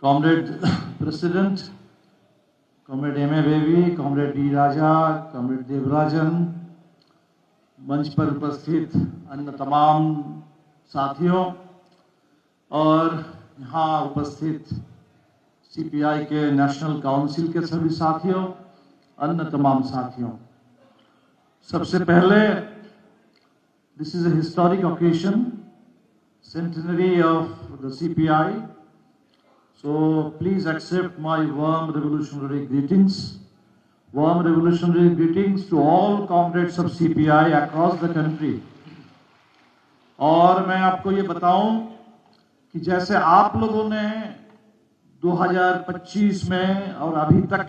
Comrade President, Comrade M.A. Baby, Comrade D. Raja, Comrade Devarajan, मंच पर उपस्थित अन्य तमाम साथियों और यहाँ उपस्थित सीपीआई के नेशनल काउंसिल के सभी साथियों, अन्य तमाम साथियों, सबसे पहले this is a historic occasion, centenary of the CPI. So please accept my warm revolutionary greetings. Warm revolutionary greetings to all comrades of CPI across the country. और मैं आपको ये बताऊं कि जैसे आप लोगों ने 2025 में और अभी तक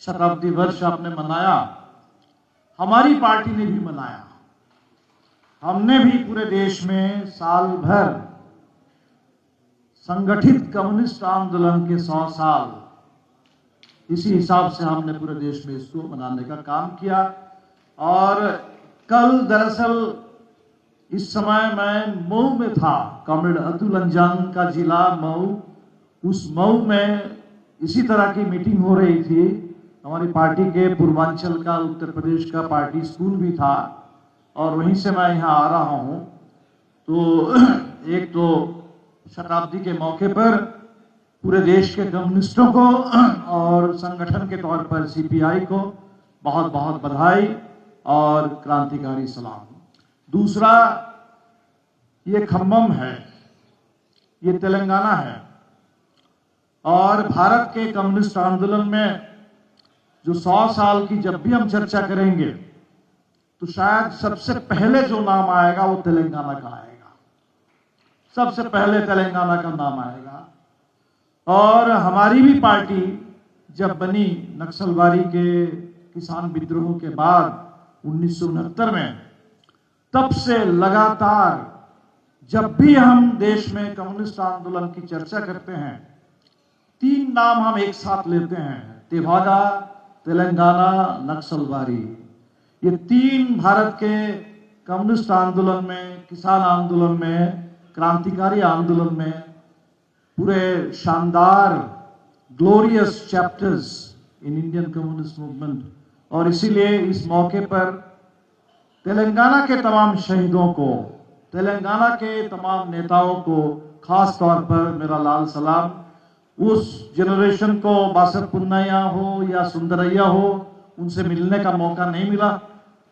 शताब्दी वर्ष आपने मनाया, हमारी पार्टी ने भी मनाया। हमने भी पूरे देश में साल भर संगठित कम्युनिस्ट आंदोलन के 100 साल, इसी हिसाब से हमने पूरे देश में इसको मनाने का काम किया। और कल दरअसल इस समय मैं मऊ में था, कॉमरेड अतुल अंजान का जिला मऊ, उस मऊ में इसी तरह की मीटिंग हो रही थी। हमारी पार्टी के पूर्वांचल का, उत्तर प्रदेश का पार्टी स्कूल भी था और वहीं से मैं यहाँ आ रहा हूँ। तो एक तो शताब्दी के मौके पर पूरे देश के कम्युनिस्टों को और संगठन के तौर पर सीपीआई को बहुत बहुत बधाई और क्रांतिकारी सलाम। दूसरा, ये खम्मम है, ये तेलंगाना है और भारत के कम्युनिस्ट आंदोलन में जो 100 साल की जब भी हम चर्चा करेंगे तो शायद सबसे पहले जो नाम आएगा वो तेलंगाना का आएगा, सबसे पहले तेलंगाना का नाम आएगा। और हमारी भी पार्टी जब बनी नक्सलवादी के किसान विद्रोह के बाद 1969 में, तब से लगातार जब भी हम देश में कम्युनिस्ट आंदोलन की चर्चा करते हैं, 3 नाम हम एक साथ लेते हैं, तेभागा, तेलंगाना, नक्सलवादी। ये 3 भारत के कम्युनिस्ट आंदोलन में, किसान आंदोलन में, क्रांतिकारी आंदोलन में पूरे शानदार glorious chapters in Indian communist movement. और इसीलिए इस मौके पर तेलंगाना के तमाम शहीदों को, तेलंगाना के तमाम नेताओं को खास तौर पर मेरा लाल सलाम। उस जनरेशन को बासर पुन्नैया हो या सुंदरैया हो, उनसे मिलने का मौका नहीं मिला,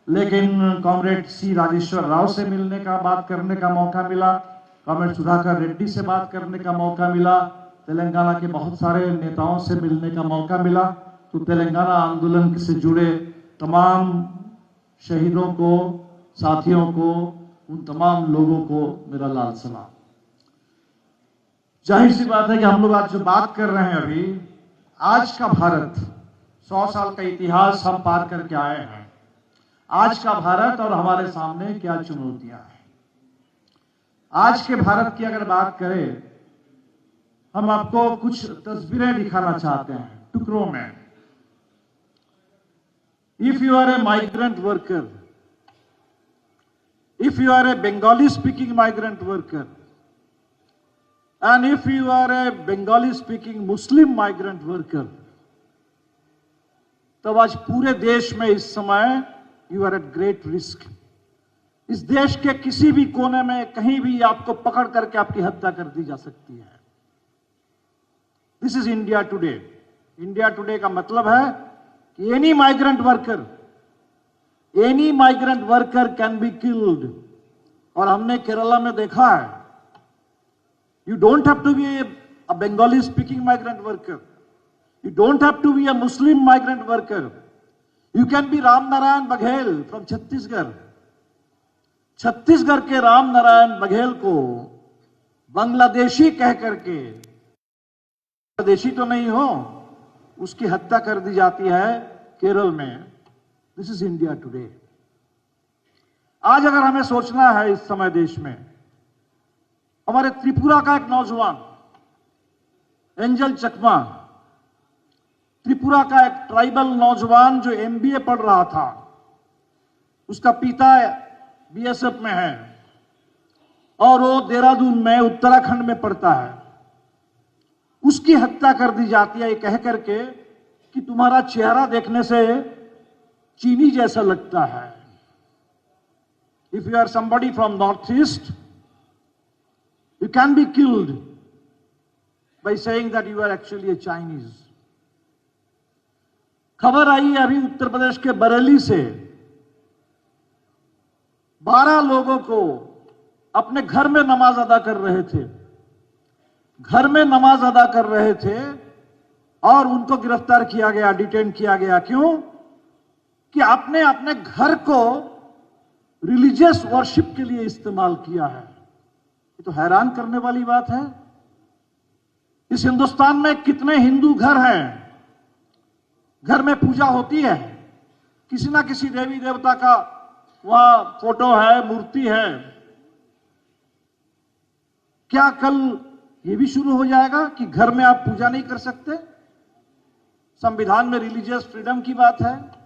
लेकिन कॉमरेड सी राजेश्वर राव से मिलने का, बात करने का मौका मिला, कॉमरेड सुधाकर रेड्डी से बात करने का मौका मिला, तेलंगाना के बहुत सारे नेताओं से मिलने का मौका मिला। तो तेलंगाना आंदोलन से जुड़े तमाम शहीदों को, साथियों को, उन तमाम लोगों को मेरा लाल सलाम। जाहिर सी बात है कि हम लोग आज जो बात कर रहे हैं अभी, आज का भारत, 100 साल का इतिहास हम पार करके आए हैं। आज का भारत और हमारे सामने क्या चुनौतियां हैं। आज के भारत की अगर बात करें, हम आपको कुछ तस्वीरें दिखाना चाहते हैं टुकड़ों में। If you are a migrant worker, if you are a Bengali speaking migrant worker, and if you are a Bengali speaking Muslim migrant worker, तब आज पूरे देश में इस समय you are at great risk. इस देश के किसी भी कोने में कहीं भी आपको पकड़ करके आपकी हत्या कर दी जा सकती है। This is India Today. India Today का मतलब है कि any migrant worker can be killed. और हमने केरला में देखा है, you don't have to be a Bengali speaking migrant worker, you don't have to be a Muslim migrant worker, you can be Ram Narayan Baghel from Chhattisgarh. Chhattisgarh के राम नारायण बघेल को बांग्लादेशी कह करके, बांग्लादेशी तो नहीं हो, उसकी हत्या कर दी जाती है केरल में। This is India today. आज अगर हमें सोचना है इस समय देश में, हमारे त्रिपुरा का एक नौजवान एंजल चकमा, त्रिपुरा का एक ट्राइबल नौजवान जो एमबीए पढ़ रहा था, उसका पिता बीएसएफ में है और वो देहरादून में, उत्तराखंड में पढ़ता है। उसकी हत्या कर दी जाती है ये कह करके कि तुम्हारा चेहरा देखने से चीनी जैसा लगता है। If you are somebody from North East, you can be killed by saying that you are actually a Chinese. खबर आई अभी उत्तर प्रदेश के बरेली से, 12 लोगों को अपने घर में नमाज अदा कर रहे थे, घर में नमाज अदा कर रहे थे और उनको गिरफ्तार किया गया, डिटेन किया गया। क्यों? कि आपने अपने घर को रिलीजियस वर्शिप के लिए इस्तेमाल किया है। ये तो हैरान करने वाली बात है। इस हिंदुस्तान में कितने हिंदू घर हैं, घर में पूजा होती है, किसी ना किसी देवी देवता का वहां फोटो है, मूर्ति है। क्या कल ये भी शुरू हो जाएगा कि घर में आप पूजा नहीं कर सकते? संविधान में रिलीजियस फ्रीडम की बात है।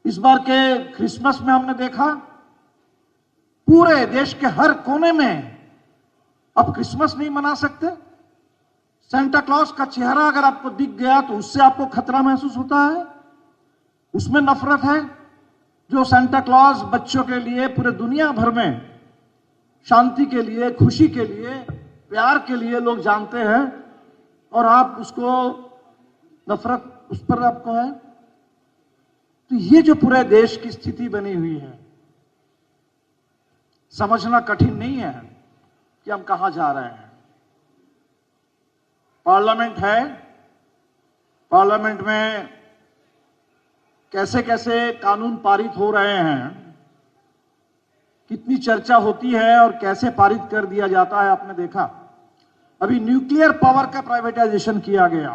इस बार के क्रिसमस में हमने देखा पूरे देश के हर कोने में अब क्रिसमस नहीं मना सकते। सेंटा क्लॉज का चेहरा अगर आपको दिख गया तो उससे आपको खतरा महसूस होता है, उसमें नफरत है। जो सेंटा क्लॉज बच्चों के लिए पूरे दुनिया भर में शांति के लिए, खुशी के लिए, प्यार के लिए लोग जानते हैं, और आप उसको नफरत उस पर आपको है। तो ये जो पूरे देश की स्थिति बनी हुई है, समझना कठिन नहीं है कि हम कहां जा रहे हैं। पार्लियामेंट है, पार्लियामेंट में कैसे कैसे कानून पारित हो रहे हैं, कितनी चर्चा होती है और कैसे पारित कर दिया जाता है, आपने देखा। अभी न्यूक्लियर पावर का प्राइवेटाइजेशन किया गया।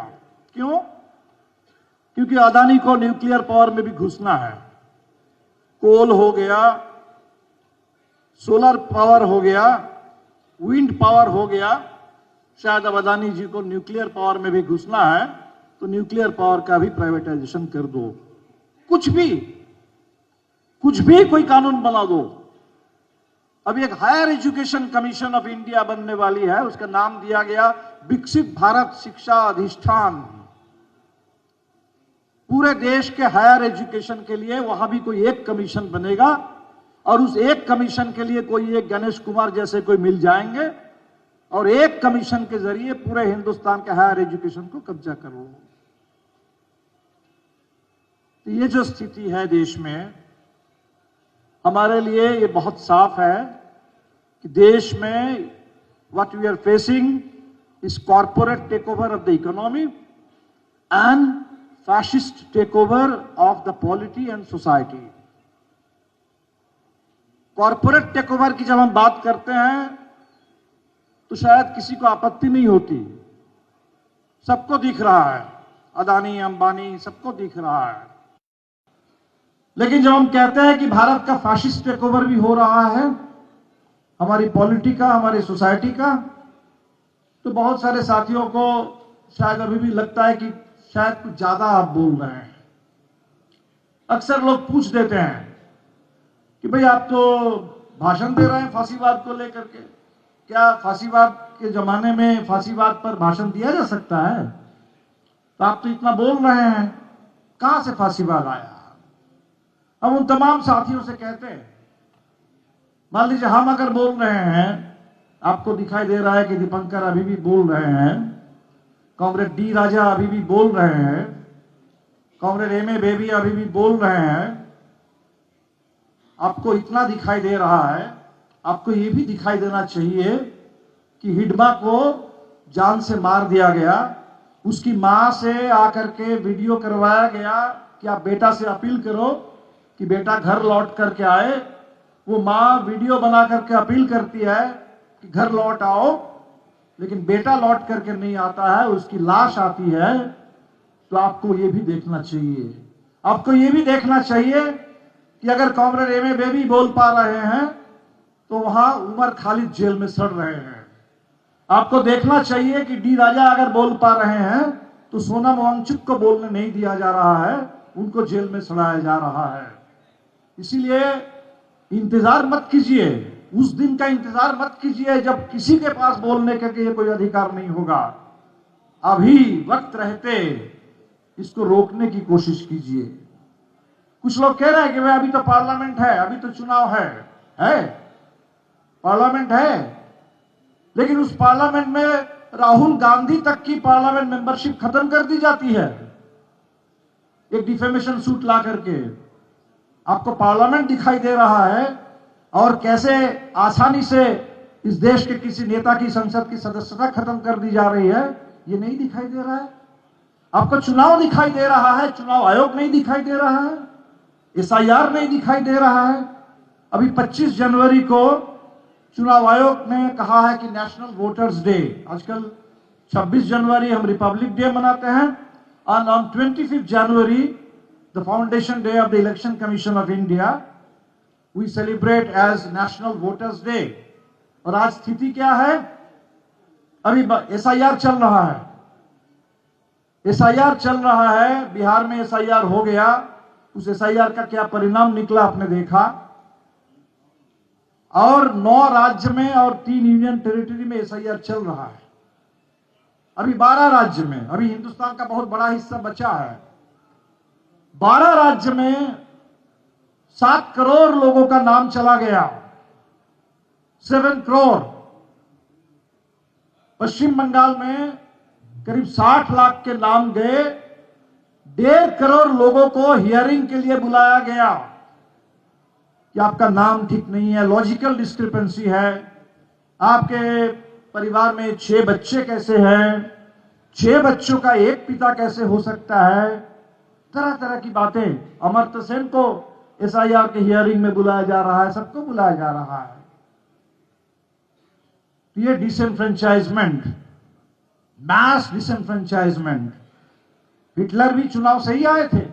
क्यों? क्योंकि अदानी को न्यूक्लियर पावर में भी घुसना है। कोल हो गया, सोलर पावर हो गया, विंड पावर हो गया, शायद अब अदानी जी को न्यूक्लियर पावर में भी घुसना है, तो न्यूक्लियर पावर का भी प्राइवेटाइजेशन कर दो। कुछ भी कोई कानून बना दो। अभी एक higher education commission of India बनने वाली है, उसका नाम दिया गया विकसित भारत शिक्षा अधिष्ठान। पूरे देश के हायर एजुकेशन के लिए वहां भी कोई एक कमीशन बनेगा, और उस एक कमीशन के लिए कोई एक गणेश कुमार जैसे कोई मिल जाएंगे, और एक कमीशन के जरिए पूरे हिंदुस्तान के हायर एजुकेशन को कब्जा करो। तो ये जो स्थिति है देश में, हमारे लिए ये बहुत साफ है कि देश में what we are facing is corporate takeover of the economy and fascist take over of the polity and society. Corporate takeover की जब हम बात करते हैं तो शायद किसी को आपत्ति नहीं होती, सबको दिख रहा है, अदानी अंबानी सबको दिख रहा है। लेकिन जब हम कहते हैं कि भारत का फैशिस्ट टेक ओवर भी हो रहा है, हमारी पॉलिटी का, हमारी सोसाइटी का, तो बहुत सारे साथियों को शायद अभी भी लगता है कि शायद कुछ ज्यादा आप बोल रहे हैं। अक्सर लोग पूछ देते हैं कि भाई आप तो भाषण दे रहे हैं फांसीवाद को लेकर के, क्या फांसीवाद के जमाने में फांसीवाद पर भाषण दिया जा सकता है? तो आप तो इतना बोल रहे हैं, कहां से फांसीवाद आया? हम उन तमाम साथियों से कहते हैं, मान लीजिए हम अगर बोल रहे हैं, आपको दिखाई दे रहा है कि दीपंकर अभी भी बोल रहे हैं, कॉमरेड डी राजा अभी भी बोल रहे हैं, कॉमरेड एम.ए. बेबी अभी भी बोल रहे हैं, आपको इतना दिखाई दे रहा है, आपको ये भी दिखाई देना चाहिए कि हिडमा को जान से मार दिया गया, उसकी मां से आकर के वीडियो करवाया गया कि आप बेटा से अपील करो कि बेटा घर लौट करके आए। वो मां वीडियो बना करके अपील करती है कि घर लौट आओ, लेकिन बेटा लौट करके नहीं आता है, उसकी लाश आती है। तो आपको ये भी देखना चाहिए, आपको ये भी देखना चाहिए कि अगर कॉमरेड एम.ए. बेबी बोल पा रहे हैं तो वहां उमर खालिद जेल में सड़ रहे हैं। आपको देखना चाहिए कि डी राजा अगर बोल पा रहे हैं तो सोनम वांगचुक को बोलने नहीं दिया जा रहा है, उनको जेल में सड़ाया जा रहा है। इसीलिए इंतजार मत कीजिए उस दिन का इंतजार मत कीजिए जब किसी के पास बोलने के लिए कोई अधिकार नहीं होगा। अभी वक्त रहते इसको रोकने की कोशिश कीजिए। कुछ लोग कह रहे हैं कि भाई अभी तो पार्लियामेंट है, अभी तो चुनाव है पार्लियामेंट है, लेकिन उस पार्लियामेंट में राहुल गांधी तक की पार्लियामेंट मेंबरशिप खत्म कर दी जाती है एक डिफेमेशन सूट ला करके। आपको पार्लियामेंट दिखाई दे रहा है और कैसे आसानी से इस देश के किसी नेता की संसद की सदस्यता खत्म कर दी जा रही है, ये नहीं दिखाई दे रहा है। आपको चुनाव दिखाई दे रहा है, चुनाव आयोग नहीं दिखाई दे रहा है, एसआईआर नहीं दिखाई दे रहा है। अभी 25 जनवरी को चुनाव आयोग ने कहा है कि नेशनल वोटर्स डे, आजकल 26 जनवरी हम रिपब्लिक डे मनाते हैं, and on 25th January, the foundation day of the Election Commission of India, we celebrate as National Voters Day। और आज स्थिति क्या है? अभी एसआईआर चल रहा है, एसआईआर चल रहा है, बिहार में एसआईआर हो गया। उस एसआईआर का क्या परिणाम निकला आपने देखा। और 9 राज्य में और 3 यूनियन टेरिटरी में एसआईआर चल रहा है। अभी 12 राज्य में, अभी हिंदुस्तान का बहुत बड़ा हिस्सा बचा है, 12 राज्य में 7 करोड़ लोगों का नाम चला गया, 7 करोड़। पश्चिम बंगाल में करीब 60 लाख के नाम गए, 1.5 करोड़ लोगों को हियरिंग के लिए बुलाया गया कि आपका नाम ठीक नहीं है, लॉजिकल डिस्क्रिपेंसी है, आपके परिवार में 6 बच्चे कैसे हैं, 6 बच्चों का एक पिता कैसे हो सकता है, तरह तरह की बातें। अमर्त्य सेन को एसआईआर के हियरिंग में बुलाया जा रहा है, सबको बुलाया जा रहा है। ये डिसएनफ्रेंचाइजमेंट, मैस डिसएनफ्रेंचाइजमेंट। हिटलर भी चुनाव से ही आए थे,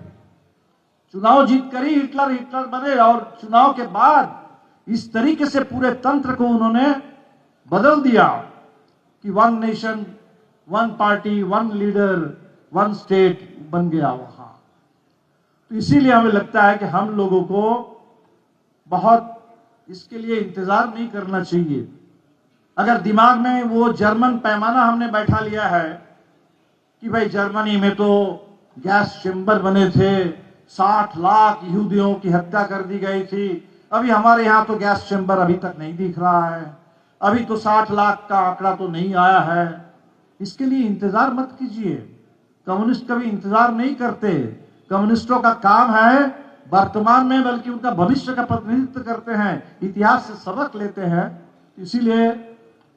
चुनाव जीत कर ही हिटलर बने, और चुनाव के बाद इस तरीके से पूरे तंत्र को उन्होंने बदल दिया कि 1 नेशन 1 पार्टी 1 लीडर 1 स्टेट बन गया वहां। तो इसीलिए हमें लगता है कि हम लोगों को बहुत इसके लिए इंतजार नहीं करना चाहिए। अगर दिमाग में वो जर्मन पैमाना हमने बैठा लिया है कि भाई जर्मनी में तो गैस चेंबर बने थे, 60 लाख यहूदियों की हत्या कर दी गई थी, अभी हमारे यहां तो गैस चेंबर अभी तक नहीं दिख रहा है, अभी तो 60 लाख का आंकड़ा तो नहीं आया है। इसके लिए इंतजार मत कीजिए। कम्युनिस्ट कभी इंतजार नहीं करते। कम्युनिस्टों का काम है वर्तमान में, बल्कि उनका भविष्य का प्रतिनिधित्व करते हैं, इतिहास से सबक लेते हैं। इसीलिए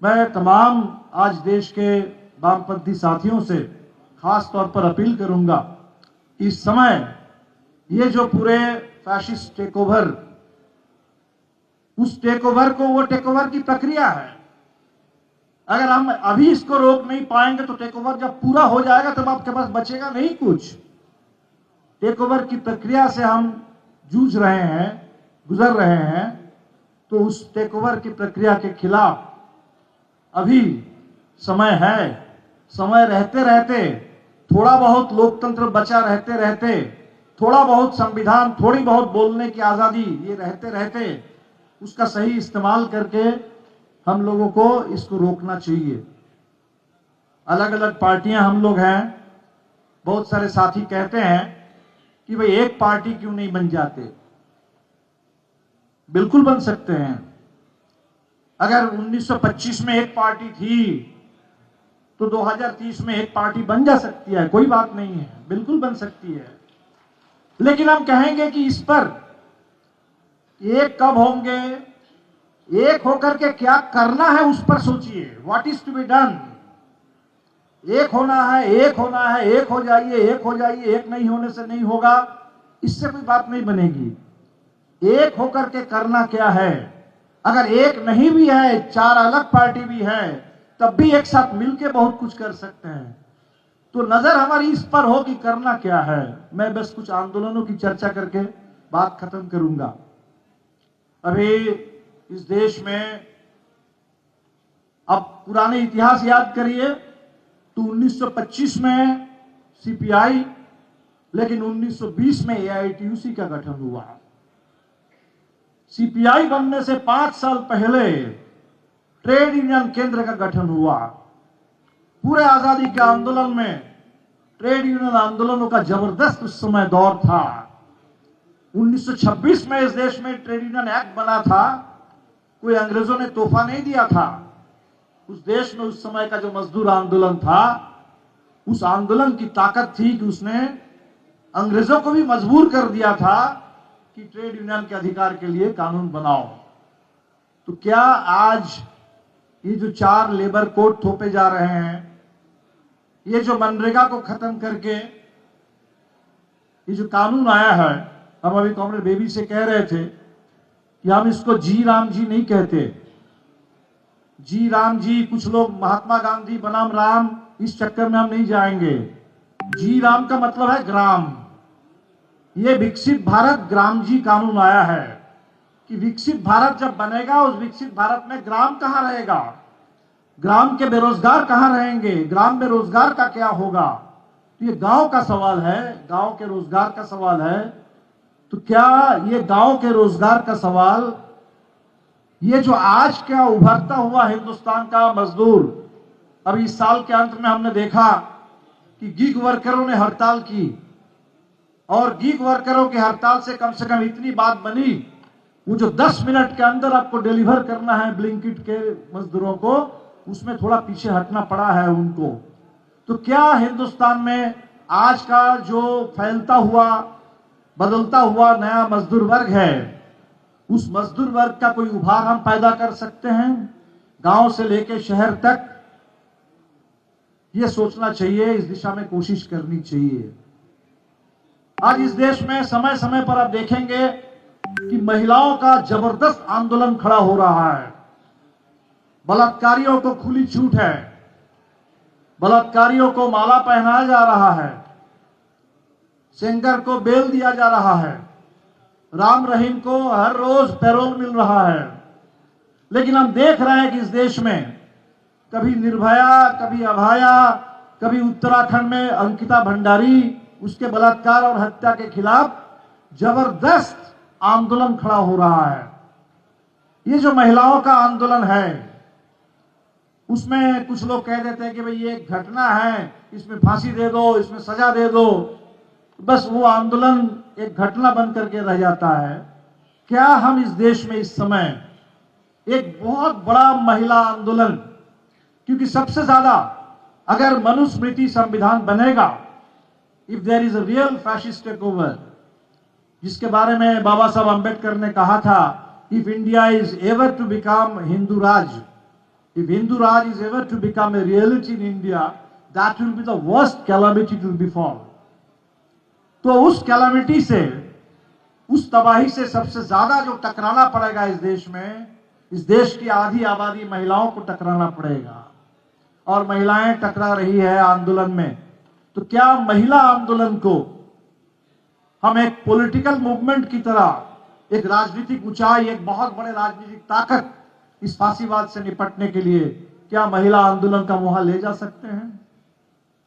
मैं तमाम आज देश के वामपंथी साथियों से खास तौर पर अपील करूंगा, इस समय ये जो पूरे फैशिस्ट टेक ओवर, उस टेक ओवर को, वो टेक ओवर की प्रक्रिया है। अगर हम अभी इसको रोक नहीं पाएंगे तो टेक ओवर जब पूरा हो जाएगा तब आपके पास बचेगा नहीं कुछ। टेक ओवर की प्रक्रिया से हम जूझ रहे हैं, गुजर रहे हैं, तो उस टेक ओवर की प्रक्रिया के खिलाफ अभी समय है। समय रहते रहते, थोड़ा बहुत लोकतंत्र बचा रहते रहते, थोड़ा बहुत संविधान, थोड़ी बहुत बोलने की आजादी, ये रहते रहते उसका सही इस्तेमाल करके हम लोगों को इसको रोकना चाहिए। अलग अलग पार्टियां हम लोग हैं, बहुत सारे साथी कहते हैं कि भाई एक पार्टी क्यों नहीं बन जाते। बिल्कुल बन सकते हैं। अगर 1925 में एक पार्टी थी तो 2030 में एक पार्टी बन जा सकती है, कोई बात नहीं है, बिल्कुल बन सकती है। लेकिन हम कहेंगे कि इस पर एक कब होंगे, एक होकर के क्या करना है उस पर सोचिए। What is to be done. एक होना है, एक होना है, एक हो जाइए, एक हो जाइए, एक नहीं होने से नहीं होगा, इससे कोई बात नहीं बनेगी। एक होकर के करना क्या है। अगर एक नहीं भी है, 4 अलग पार्टी भी है, तब भी एक साथ मिलके बहुत कुछ कर सकते हैं। तो नजर हमारी इस पर हो कि करना क्या है। मैं बस कुछ आंदोलनों की चर्चा करके बात खत्म करूंगा। अभी इस देश में, अब पुराने इतिहास याद करिए तो 1925 में सीपीआई, लेकिन 1920 में एआईटीयूसी का गठन हुआ। सीपीआई बनने से 5 साल पहले ट्रेड यूनियन केंद्र का गठन हुआ। पूरे आजादी के आंदोलन में ट्रेड यूनियन आंदोलनों का जबरदस्त उस समय दौर था। 1926 में इस देश में ट्रेड यूनियन एक्ट बना था। कोई अंग्रेजों ने तोहफा नहीं दिया था। उस देश में उस समय का जो मजदूर आंदोलन था, उस आंदोलन की ताकत थी कि उसने अंग्रेजों को भी मजबूर कर दिया था कि ट्रेड यूनियन के अधिकार के लिए कानून बनाओ। तो क्या आज ये जो 4 लेबर कोड थोपे जा रहे हैं, ये जो मनरेगा को खत्म करके ये जो कानून आया है, हम अभी कॉमरेड बेबी से कह रहे थे कि हम इसको जी राम जी नहीं कहते। जी राम जी, कुछ लोग महात्मा गांधी बनाम राम, इस चक्कर में हम नहीं जाएंगे। जी राम का मतलब है ग्राम। ये विकसित भारत ग्राम जी कानून आया है कि विकसित भारत जब बनेगा, उस विकसित भारत में ग्राम कहां रहेगा, ग्राम के बेरोजगार कहां रहेंगे, ग्राम में रोजगार का क्या होगा। तो ये गांव का सवाल है, गांव के रोजगार का सवाल है। तो क्या ये गांव के रोजगार का सवाल, ये जो आज क्या उभरता हुआ हिंदुस्तान का मजदूर, अभी इस साल के अंत में हमने देखा कि गिग वर्करों ने हड़ताल की, और गिग वर्करों की हड़ताल से कम इतनी बात बनी, वो जो 10 मिनट के अंदर आपको डिलीवर करना है ब्लिंकिट के मजदूरों को, उसमें थोड़ा पीछे हटना पड़ा है उनको। तो क्या हिंदुस्तान में आज का जो फैलता हुआ, बदलता हुआ नया मजदूर वर्ग है, उस मजदूर वर्ग का कोई उभार हम पैदा कर सकते हैं गांव से लेकर शहर तक? ये सोचना चाहिए, इस दिशा में कोशिश करनी चाहिए। आज इस देश में समय समय पर आप देखेंगे कि महिलाओं का जबरदस्त आंदोलन खड़ा हो रहा है। बलात्कारियों को खुली छूट है, बलात्कारियों को माला पहनाया जा रहा है, सेंगर को बेल दिया जा रहा है, राम रहीम को हर रोज पैरोल मिल रहा है। लेकिन हम देख रहे हैं कि इस देश में कभी निर्भया, कभी अभाया, कभी उत्तराखंड में अंकिता भंडारी, उसके बलात्कार और हत्या के खिलाफ जबरदस्त आंदोलन खड़ा हो रहा है। ये जो महिलाओं का आंदोलन है, उसमें कुछ लोग कह देते हैं कि भाई ये एक घटना है, इसमें फांसी दे दो, इसमें सजा दे दो, बस वो आंदोलन एक घटना बन करके रह जाता है। क्या हम इस देश में इस समय एक बहुत बड़ा महिला आंदोलन, क्योंकि सबसे ज्यादा अगर मनुस्मृति संविधान बनेगा, if there is a real fascist takeover, जिसके बारे में बाबा साहब अंबेडकर ने कहा था, if India is ever to become Hindu Raj, if Hindu Raj is ever to become a reality in India, that will be the worst calamity to befall. तो उस कैलामिटी से, उस तबाही से सबसे ज्यादा जो टकराना पड़ेगा इस देश में, इस देश की आधी आबादी महिलाओं को टकराना पड़ेगा, और महिलाएं टकरा रही है आंदोलन में। तो क्या महिला आंदोलन को हम एक पॉलिटिकल मूवमेंट की तरह, एक राजनीतिक ऊंचाई, एक बहुत बड़े राजनीतिक ताकत, इस फांसीवाद से निपटने के लिए क्या महिला आंदोलन का मुहा ले जा सकते हैं?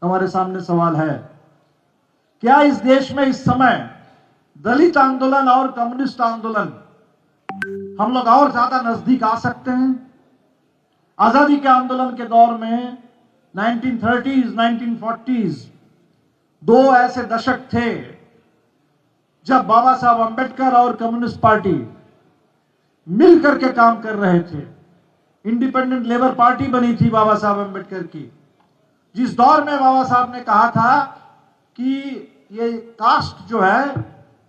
हमारे सामने सवाल है। क्या इस देश में इस समय दलित आंदोलन और कम्युनिस्ट आंदोलन हम लोग और ज्यादा नजदीक आ सकते हैं? आजादी के आंदोलन के दौर में 1930s, 1940s, 2 ऐसे दशक थे जब बाबा साहब अंबेडकर और कम्युनिस्ट पार्टी मिलकर के काम कर रहे थे। इंडिपेंडेंट लेबर पार्टी बनी थी बाबा साहब अंबेडकर की, जिस दौर में बाबा साहब ने कहा था कि ये कास्ट जो है,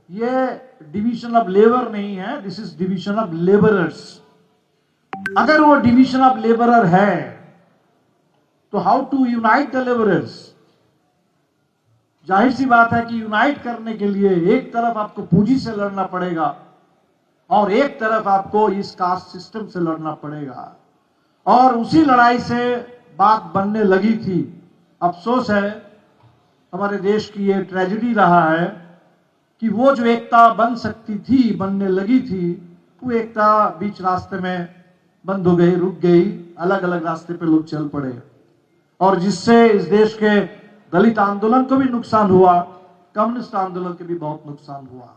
ये डिवीजन ऑफ लेबर नहीं है, this is division of labourers. अगर वो डिवीजन ऑफ लेबरर है, तो how to unite the labourers? जाहिर सी बात है कि यूनाइट करने के लिए एक तरफ आपको पूंजी से लड़ना पड़ेगा, और एक तरफ आपको इस कास्ट सिस्टम से लड़ना पड़ेगा। और उसी लड़ाई से बात बनने लगी थी। अफसोस है, हमारे देश की ये ट्रेजेडी रहा है कि वो जो एकता बन सकती थी, बनने लगी थी, वो एकता बीच रास्ते में बंद हो गई, रुक गई, अलग अलग रास्ते पे लोग चल पड़े, और जिससे इस देश के दलित आंदोलन को भी नुकसान हुआ, कम्युनिस्ट आंदोलन के भी बहुत नुकसान हुआ।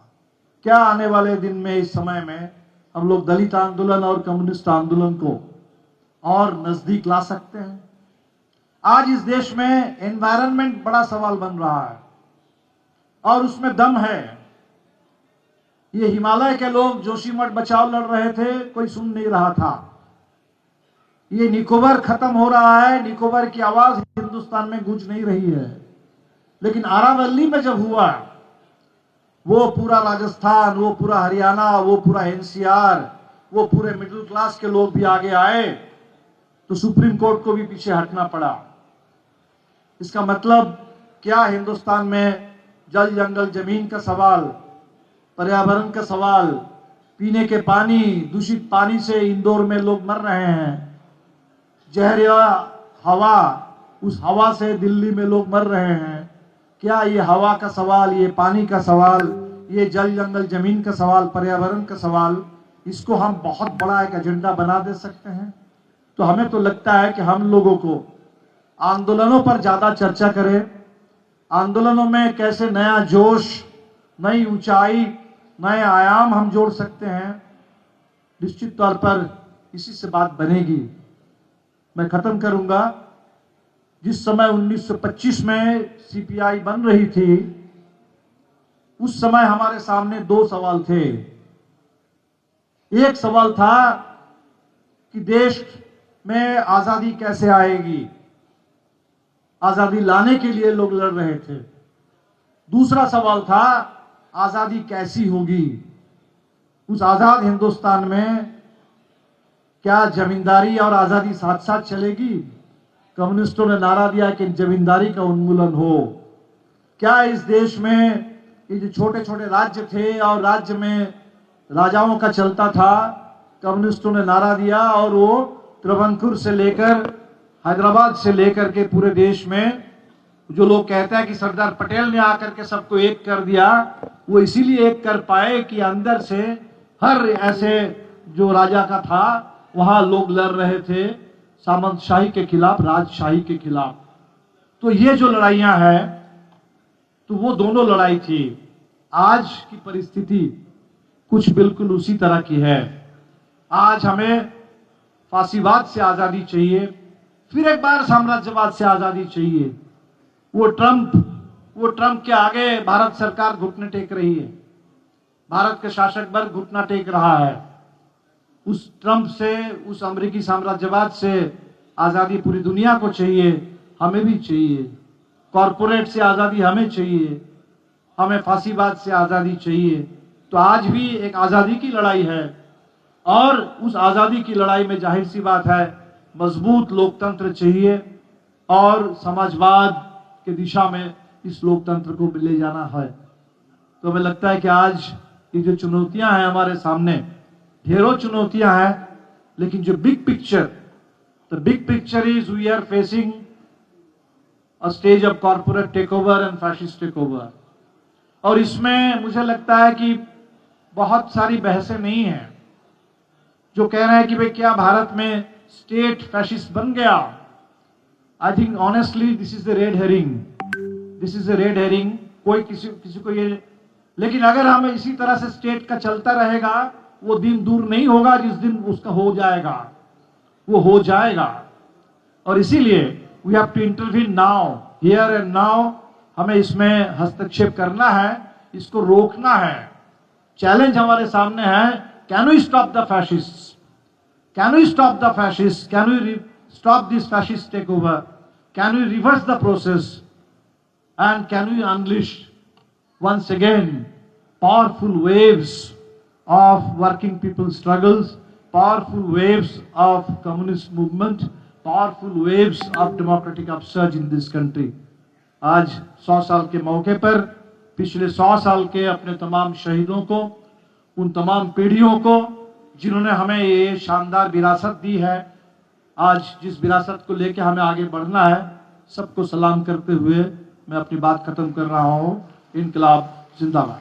क्या आने वाले दिन में, इस समय में हम लोग दलित आंदोलन और कम्युनिस्ट आंदोलन को और नजदीक ला सकते हैं। आज इस देश में एनवायरनमेंट बड़ा सवाल बन रहा है और उसमें दम है। ये हिमालय के लोग जोशीमठ बचाओ लड़ रहे थे, कोई सुन नहीं रहा था। ये निकोबार खत्म हो रहा है, निकोबार की आवाज हिंदुस्तान में गूंज नहीं रही है। लेकिन आरावली में जब हुआ, वो पूरा राजस्थान, वो पूरा हरियाणा, वो पूरा एनसीआर, वो पूरे मिडिल क्लास के लोग भी आगे आए, तो सुप्रीम कोर्ट को भी पीछे हटना पड़ा। इसका मतलब क्या, हिंदुस्तान में जल जंगल जमीन का सवाल, पर्यावरण का सवाल, पीने के पानी, दूषित पानी से इंदौर में लोग मर रहे हैं, जहरीला हवा, उस हवा से दिल्ली में लोग मर रहे हैं। क्या ये हवा का सवाल, ये पानी का सवाल, ये जल जंगल जमीन का सवाल, पर्यावरण का सवाल, इसको हम बहुत बड़ा एक एजेंडा बना दे सकते हैं? तो हमें तो लगता है कि हम लोगों को आंदोलनों पर ज्यादा चर्चा करें, आंदोलनों में कैसे नया जोश, नई ऊंचाई, नए आयाम हम जोड़ सकते हैं। निश्चित तौर पर इसी से बात बनेगी। मैं खत्म करूंगा, जिस समय 1925 में सीपीआई बन रही थी, उस समय हमारे सामने दो सवाल थे। एक सवाल था कि देश में आजादी कैसे आएगी, आजादी लाने के लिए लोग लड़ रहे थे। दूसरा सवाल था आजादी कैसी होगी, उस आजाद हिंदुस्तान में क्या जमींदारी और आजादी साथ साथ चलेगी? कम्युनिस्टों ने नारा दिया कि जमींदारी का उन्मूलन हो। क्या इस देश में ये जो छोटे छोटे राज्य थे और राज्य में राजाओं का चलता था, कम्युनिस्टों ने नारा दिया और वो त्रवंकुर से लेकर हैदराबाद से लेकर के पूरे देश में, जो लोग कहते हैं कि सरदार पटेल ने आकर के सबको एक कर दिया, वो इसीलिए एक कर पाए कि अंदर से हर ऐसे जो राजा का था वहां लोग लड़ रहे थे सामंतशाही के खिलाफ, राजशाही के खिलाफ। तो ये जो लड़ाइयां हैं, तो वो दोनों लड़ाई थी। आज की परिस्थिति कुछ बिल्कुल उसी तरह की है। आज हमें फांसीवाद से आजादी चाहिए, फिर एक बार साम्राज्यवाद से आजादी चाहिए। वो ट्रंप के आगे भारत सरकार घुटने टेक रही है, भारत के शासक वर्ग घुटना टेक रहा है। उस ट्रंप से, उस अमेरिकी साम्राज्यवाद से आजादी पूरी दुनिया को चाहिए, हमें भी चाहिए। कॉरपोरेट से आजादी हमें चाहिए, हमें फांसीवाद से आजादी चाहिए। तो आज भी एक आजादी की लड़ाई है और उस आजादी की लड़ाई में जाहिर सी बात है मजबूत लोकतंत्र चाहिए और समाजवाद के दिशा में इस लोकतंत्र को ले जाना है। तो हमें लगता है कि आज ये जो चुनौतियां हैं हमारे सामने, ढेरों चुनौतियां हैं, लेकिन जो big picture is we are facing a stage of corporate takeover and fascist takeover. और इसमें मुझे लगता है कि बहुत सारी बहसें नहीं हैं। जो कह रहे हैं कि भाई क्या भारत में स्टेट फैशिस्ट बन गया, I think honestly this is the red herring. कोई किसी को ये, लेकिन अगर हम इसी तरह से स्टेट का चलता रहेगा, वो दिन दूर नहीं होगा जिस दिन उसका हो जाएगा, वो हो जाएगा। और इसीलिए we have to intervene now, here and now. हमें इसमें हस्तक्षेप करना है, इसको रोकना है। चैलेंज हमारे सामने है, can we stop the fascists, can we stop the fascist, can we stop this fascist take over, can we reverse the process and can we unleash once again powerful waves of working people struggles, powerful waves of communist movement, powerful waves of democratic upsurge in this country। आज 100 साल के मौके पर पिछले 100 साल के अपने तमाम शहीदों को, उन तमाम पीढ़ियों को जिन्होंने हमें ये शानदार विरासत दी है, आज जिस विरासत को लेकर हमें आगे बढ़ना है, सबको सलाम करते हुए मैं अपनी बात खत्म कर रहा हूं। इनकलाब जिंदाबाद।